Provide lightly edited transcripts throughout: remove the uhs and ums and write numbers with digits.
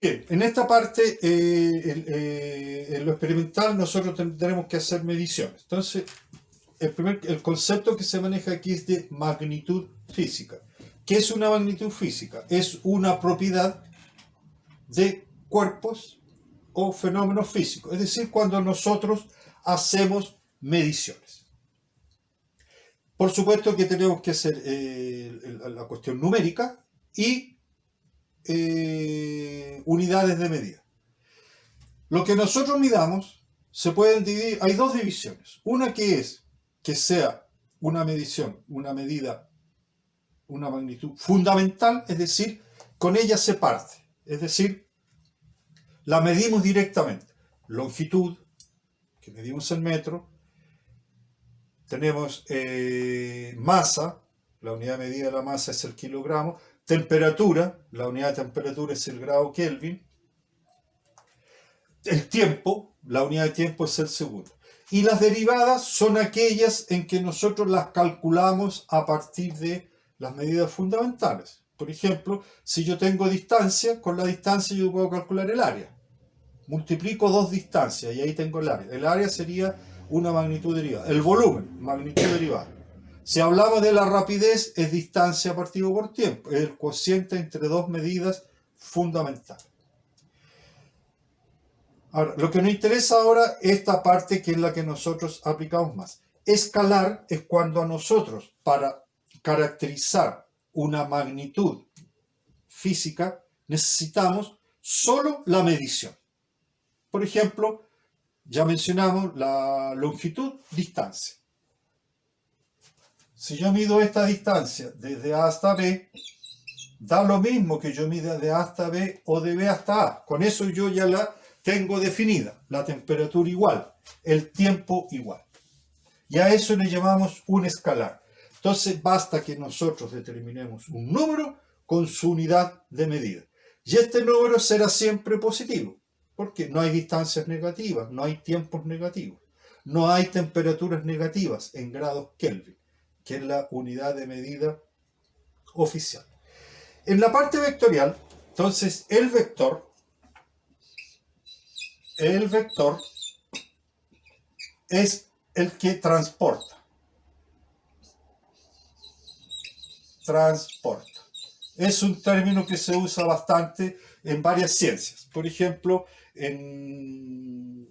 Bien, en esta parte, en lo experimental, nosotros tendremos que hacer mediciones. Entonces, el concepto que se maneja aquí es de magnitud física. ¿Qué es una magnitud física? Es una propiedad de cuerpos o fenómenos físicos. Es decir, cuando nosotros hacemos mediciones. Por supuesto que tenemos que hacer la cuestión numérica y unidades de medida. Lo que nosotros midamos se pueden dividir, hay dos divisiones. Una que es que sea una medición, una medida, una magnitud fundamental, es decir, con ella se parte. Es decir, la medimos directamente. Longitud, que medimos en metro. Tenemos masa, la unidad de medida de la masa es el kilogramo. Temperatura, la unidad de temperatura es el grado Kelvin. El tiempo, la unidad de tiempo es el segundo. Y las derivadas son aquellas en que nosotros las calculamos a partir de las medidas fundamentales. Por ejemplo, si yo tengo distancia, con la distancia yo puedo calcular el área. Multiplico dos distancias y ahí tengo el área. El área sería una magnitud derivada. El volumen, magnitud derivada. Si hablamos de la rapidez, es distancia partido por tiempo. Es el cociente entre dos medidas fundamentales. Ahora, lo que nos interesa ahora es esta parte que es la que nosotros aplicamos más. Escalar es cuando a nosotros, para caracterizar una magnitud física, necesitamos solo la medición. Por ejemplo, ya mencionamos la longitud, distancia. Si yo mido esta distancia desde A hasta B, da lo mismo que yo mida de A hasta B o de B hasta A. Con eso yo ya la tengo definida, la temperatura igual, el tiempo igual. Y a eso le llamamos un escalar. Entonces basta que nosotros determinemos un número con su unidad de medida. Y este número será siempre positivo, porque no hay distancias negativas, no hay tiempos negativos, no hay temperaturas negativas en grados Kelvin, que es la unidad de medida oficial. En la parte vectorial, entonces el vector es el que transporta. Es un término que se usa bastante en varias ciencias. Por ejemplo, en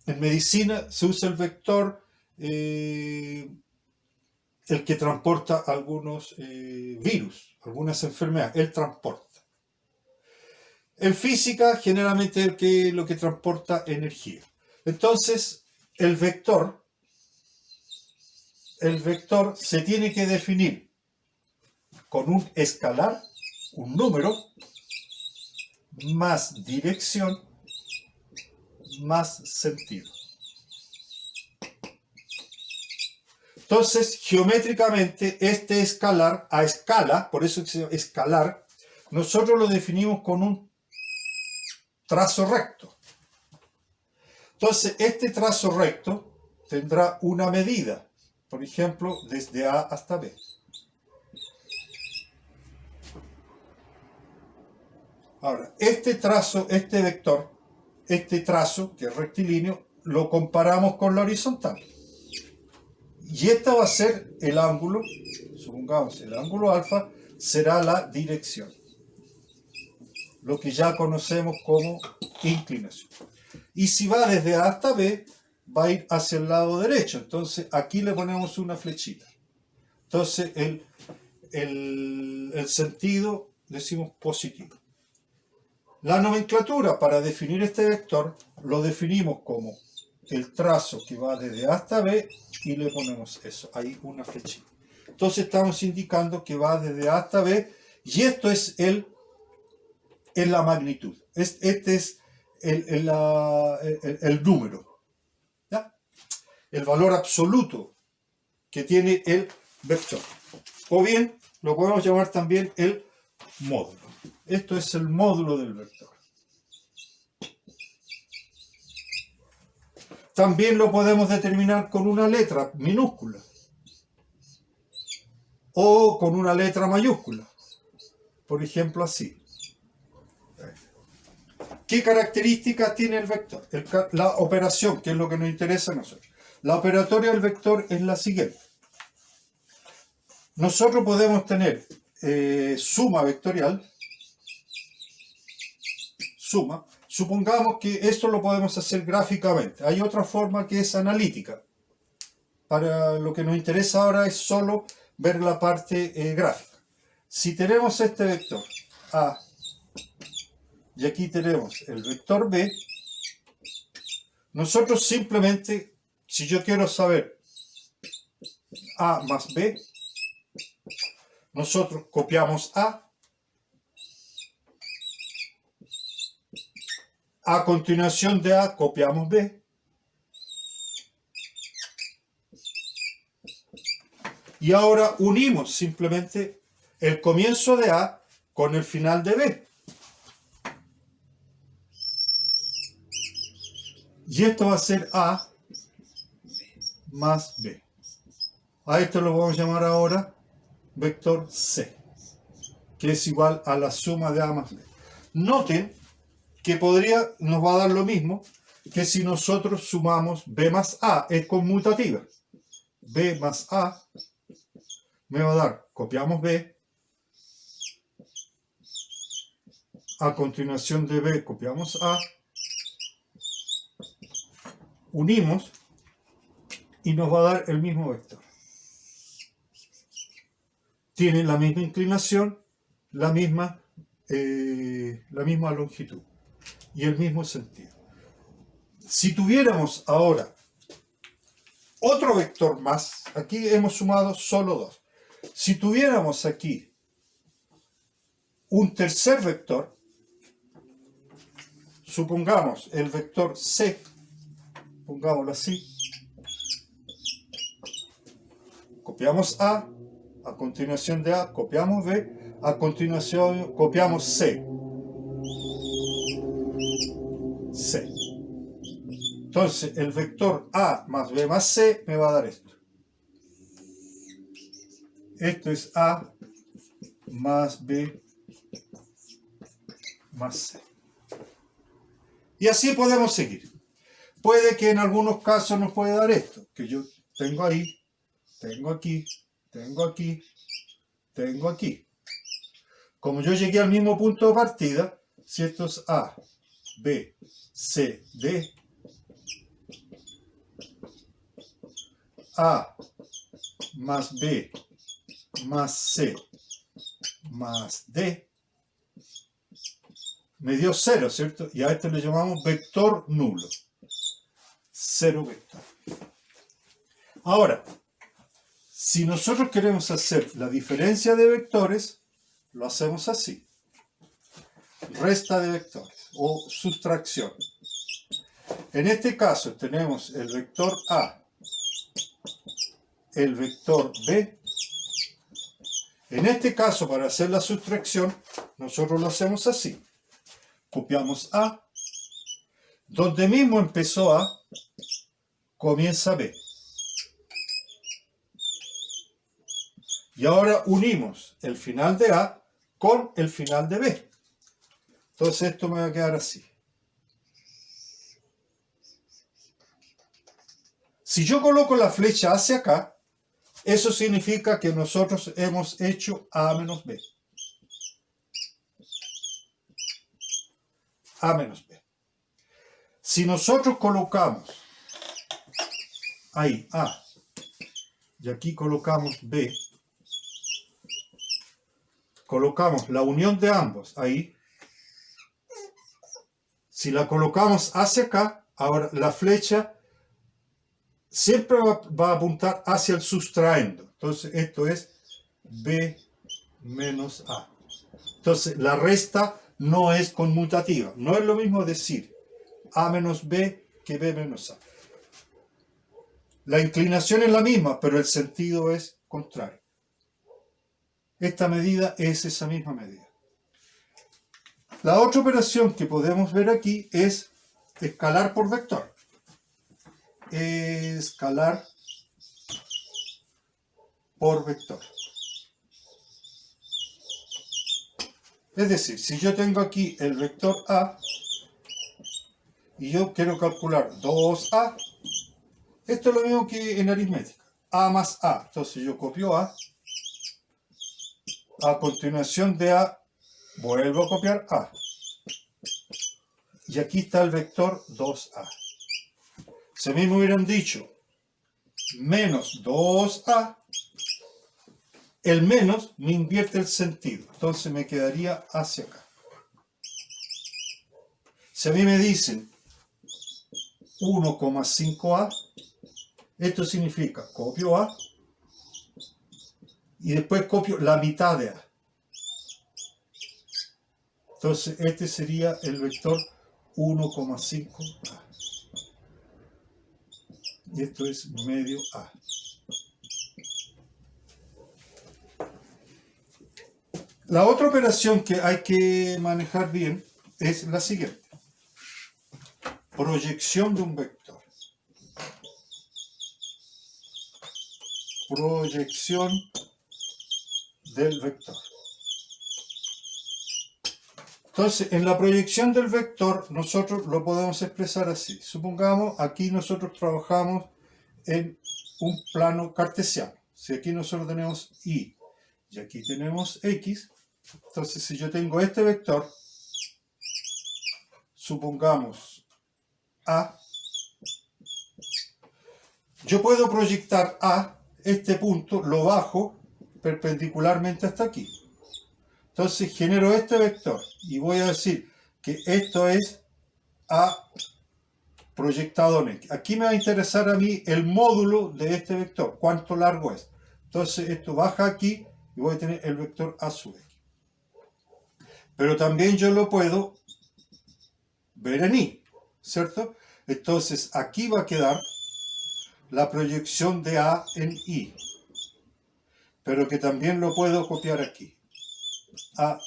medicina se usa el vector, el que transporta algunos virus, algunas enfermedades, el transporta. En física, generalmente lo que transporta energía. Entonces, el vector se tiene que definir con un escalar, un número, más dirección, más sentido. Entonces, geométricamente, este escalar, a escala, por eso se llama escalar, nosotros lo definimos con un trazo recto. Entonces, este trazo recto tendrá una medida, por ejemplo, desde A hasta B. Ahora, este trazo, este vector, este trazo, que es rectilíneo, lo comparamos con la horizontal. Y este va a ser el ángulo, supongamos el ángulo alfa, será la dirección. Lo que ya conocemos como inclinación. Y si va desde A hasta B, va a ir hacia el lado derecho. Entonces aquí le ponemos una flechita. Entonces el sentido decimos positivo. La nomenclatura para definir este vector lo definimos como el trazo que va desde A hasta B y le ponemos eso, ahí una flechita. Entonces estamos indicando que va desde A hasta B y esto es la magnitud. Este es el número, ¿ya? El valor absoluto que tiene el vector. O bien lo podemos llamar también el módulo. Esto es el módulo del vector. También lo podemos determinar con una letra minúscula o con una letra mayúscula. Por ejemplo, así. ¿Qué características tiene el vector? La operación, que es lo que nos interesa a nosotros. La operatoria del vector es la siguiente. Nosotros podemos tener suma vectorial, suma. Supongamos que esto lo podemos hacer gráficamente. Hay otra forma que es analítica. Para lo que nos interesa ahora es solo ver la parte gráfica. Si tenemos este vector A y aquí tenemos el vector B, nosotros simplemente, si yo quiero saber A más B, nosotros copiamos a continuación de A copiamos B, y ahora unimos simplemente el comienzo de A con el final de B. Y esto va a ser A más B. A esto lo vamos a llamar ahora vector C, que es igual a la suma de A más B. Noten que nos va a dar lo mismo que si nosotros sumamos B más A, es conmutativa. B más A me va a dar, copiamos B, a continuación de B copiamos A, unimos y nos va a dar el mismo vector. Tiene la misma inclinación, la misma longitud y el mismo sentido. Si tuviéramos ahora otro vector más, aquí hemos sumado solo dos. Si tuviéramos aquí un tercer vector, supongamos el vector C, pongámoslo así, copiamos A continuación de A copiamos B, a continuación copiamos C. Entonces el vector A más B más C me va a dar esto. Esto es A más B más C. Y así podemos seguir. Puede que en algunos casos nos pueda dar esto, que yo tengo ahí, tengo aquí, tengo aquí, tengo aquí. Como yo llegué al mismo punto de partida, si esto es A, B, C, D, A más B más C más D, me dio 0, ¿cierto? Y a este le llamamos vector nulo. 0 vector. Ahora, si nosotros queremos hacer la diferencia de vectores, lo hacemos así. Resta de vectores o sustracción. En este caso tenemos el vector A, el vector B. En este caso, para hacer la sustracción, nosotros lo hacemos así. Copiamos A. Donde mismo empezó A, comienza B. Y ahora unimos el final de A con el final de B. Entonces esto me va a quedar así. Si yo coloco la flecha hacia acá, eso significa que nosotros hemos hecho A menos B. A menos B. Si nosotros colocamos ahí A y aquí colocamos B, colocamos la unión de ambos ahí. Si la colocamos hacia acá, ahora la flecha siempre va a apuntar hacia el sustraendo. Entonces esto es B menos A. Entonces la resta no es conmutativa. No es lo mismo decir A menos B que B menos A. La inclinación es la misma, pero el sentido es contrario. Esta medida es esa misma medida. La otra operación que podemos ver aquí es escalar por vector. Escalar por vector. Es decir, si yo tengo aquí el vector A y yo quiero calcular 2A. Esto es lo mismo que en aritmética. A más A. Entonces yo copio A. A continuación de A, vuelvo a copiar A. Y aquí está el vector 2A. Si a mí me hubieran dicho menos 2A, el menos me invierte el sentido. Entonces me quedaría hacia acá. Si a mí me dicen 1,5A, esto significa copio A y después copio la mitad de A. Entonces este sería el vector 1,5A. Y esto es medio A. La otra operación que hay que manejar bien es la siguiente. Proyección de un vector. Proyección del vector. Entonces, en la proyección del vector, nosotros lo podemos expresar así. Supongamos, aquí nosotros trabajamos en un plano cartesiano. Si aquí nosotros tenemos y aquí tenemos x, entonces si yo tengo este vector, supongamos A, yo puedo proyectar A, este punto, lo bajo perpendicularmente hasta aquí. Entonces genero este vector y voy a decir que esto es A proyectado en X. Aquí me va a interesar a mí el módulo de este vector, cuánto largo es. Entonces esto baja aquí y voy a tener el vector A sub X. Pero también yo lo puedo ver en Y, ¿cierto? Entonces aquí va a quedar la proyección de A en Y, pero que también lo puedo copiar aquí. A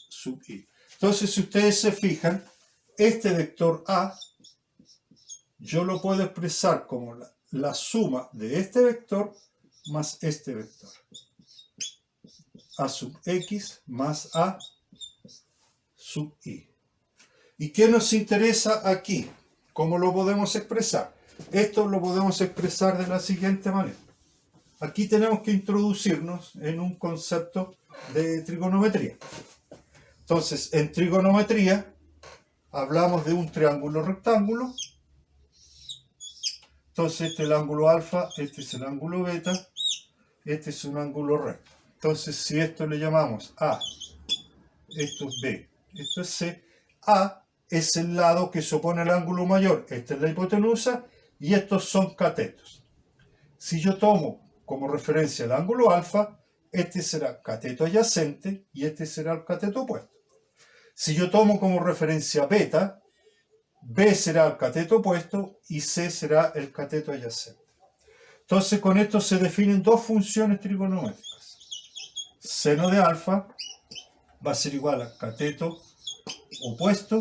sub I. Entonces, si ustedes se fijan, este vector A, yo lo puedo expresar como la suma de este vector más este vector. A sub X más A sub I. ¿Y qué nos interesa aquí? ¿Cómo lo podemos expresar? Esto lo podemos expresar de la siguiente manera. Aquí tenemos que introducirnos en un concepto de trigonometría. Entonces, en trigonometría hablamos de un triángulo rectángulo. Entonces, este es el ángulo alfa, este es el ángulo beta, este es un ángulo recto. Entonces, si esto le llamamos A, esto es B, esto es C, A es el lado que se opone al ángulo mayor, esta es la hipotenusa, y estos son catetos. Si yo tomo como referencia el ángulo alfa, este será cateto adyacente y este será el cateto opuesto. Si yo tomo como referencia beta, B será el cateto opuesto y C será el cateto adyacente. Entonces con esto se definen dos funciones trigonométricas. Seno de alfa va a ser igual a cateto opuesto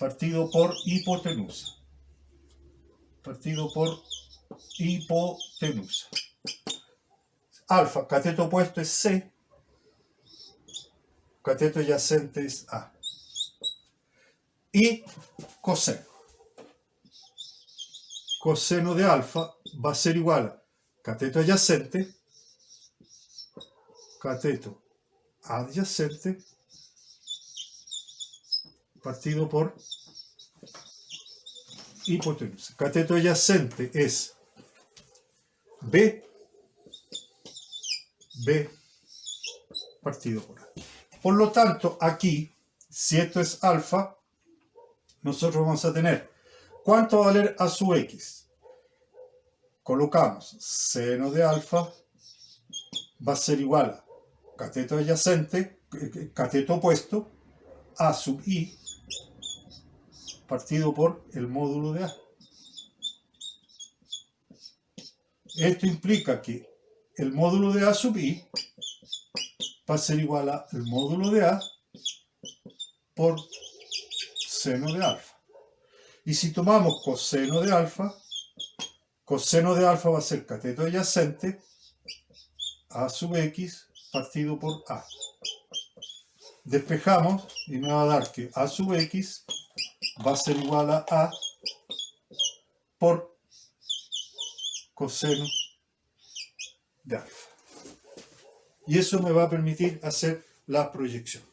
partido por hipotenusa. Partido por hipotenusa. Alfa, cateto opuesto es C, cateto adyacente es A. Y coseno. Coseno de alfa va a ser igual a cateto adyacente, cateto adyacente, partido por hipotenusa. Cateto adyacente es B, B partido por A. Por lo tanto, aquí, si esto es alfa, nosotros vamos a tener, ¿cuánto va a valer A sub X? Colocamos seno de alfa, va a ser igual a cateto adyacente, cateto opuesto, A sub I, partido por el módulo de A. Esto implica que el módulo de A sub I va a ser igual al módulo de A por seno de alfa. Y si tomamos coseno de alfa va a ser cateto adyacente, A sub X partido por A. Despejamos y me va a dar que A sub X va a ser igual a A por coseno de alfa. Y eso me va a permitir hacer la proyección.